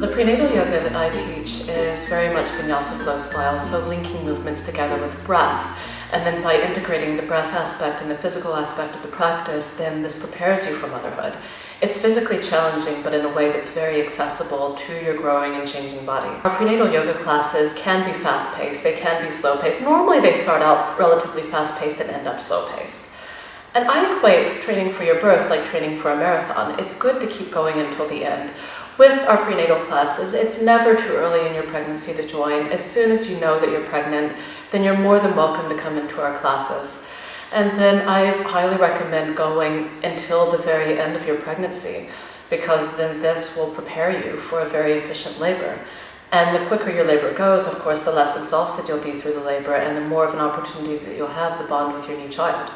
The prenatal yoga that I teach is very much vinyasa flow style, so linking movements together with breath. And then by integrating the breath aspect and the physical aspect of the practice, then this prepares you for motherhood. It's physically challenging, but in a way that's very accessible to your growing and changing body. Our prenatal yoga classes can be fast-paced, they can be slow-paced. Normally they start out relatively fast-paced and end up slow-paced. And I equate training for your birth like training for a marathon. It's good to keep going until the end. With our prenatal classes, it's never too early in your pregnancy to join. As soon as you know that you're pregnant, then you're more than welcome to come into our classes. And then I highly recommend going until the very end of your pregnancy, because then this will prepare you for a very efficient labor. And the quicker your labor goes, of course, the less exhausted you'll be through the labor and the more of an opportunity that you'll have to bond with your new child.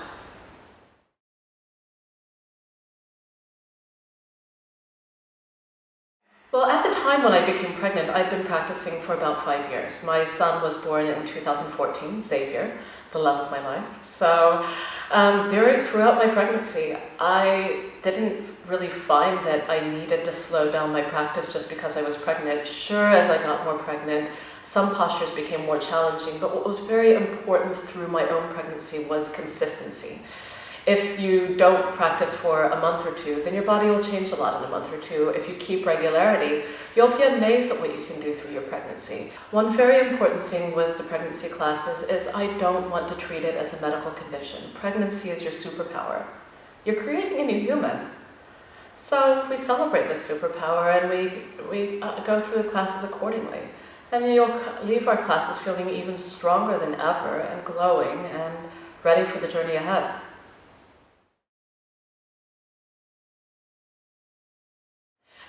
Well, at the time when I became pregnant, I'd been practicing for about 5 years. My son was born in 2014, Xavier, the love of my life. So throughout my pregnancy, I didn't really find that I needed to slow down my practice just because I was pregnant. Sure, as I got more pregnant, some postures became more challenging, but what was very important through my own pregnancy was consistency. If you don't practice for a month or two, then your body will change a lot in a month or two. If you keep regularity, you'll be amazed at what you can do through your pregnancy. One very important thing with the pregnancy classes is I don't want to treat it as a medical condition. Pregnancy is your superpower. You're creating a new human. So we celebrate this superpower and we go through the classes accordingly. And you'll leave our classes feeling even stronger than ever and glowing and ready for the journey ahead.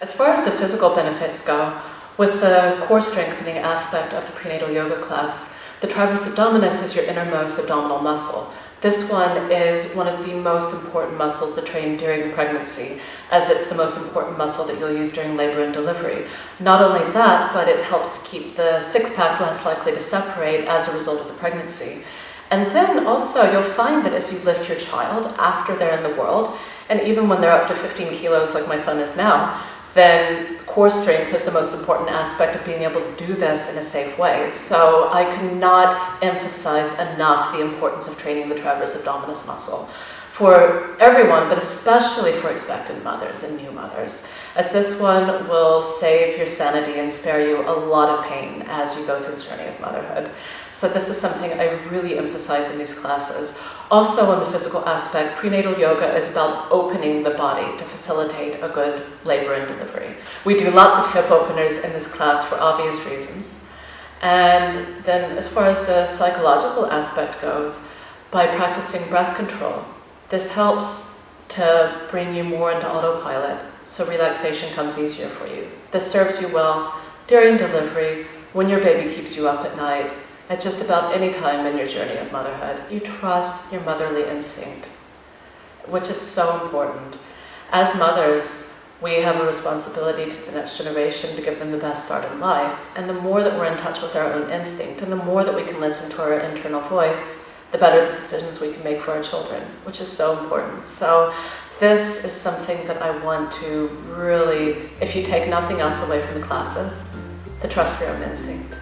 As far as the physical benefits go, with the core strengthening aspect of the prenatal yoga class, the transverse abdominis is your innermost abdominal muscle. This one is one of the most important muscles to train during pregnancy, as it's the most important muscle that you'll use during labor and delivery. Not only that, but it helps to keep the six-pack less likely to separate as a result of the pregnancy. And then also you'll find that as you lift your child after they're in the world, and even when they're up to 15 kilos like my son is now, then core strength is the most important aspect of being able to do this in a safe way. So I cannot emphasize enough the importance of training the transverse abdominis muscle for everyone, but especially for expectant mothers and new mothers, as this one will save your sanity and spare you a lot of pain as you go through the journey of motherhood. So this is something I really emphasize in these classes. Also on the physical aspect, prenatal yoga is about opening the body to facilitate a good labor and delivery. We do lots of hip openers in this class for obvious reasons. And then as far as the psychological aspect goes, by practicing breath control, this helps to bring you more into autopilot, so relaxation comes easier for you. This serves you well during delivery, when your baby keeps you up at night, at just about any time in your journey of motherhood. You trust your motherly instinct, which is so important. As mothers, we have a responsibility to the next generation to give them the best start in life, and the more that we're in touch with our own instinct, and the more that we can listen to our internal voice, the better the decisions we can make for our children, which is so important. So this is something that I want to really, if you take nothing else away from the classes, to trust your own instinct.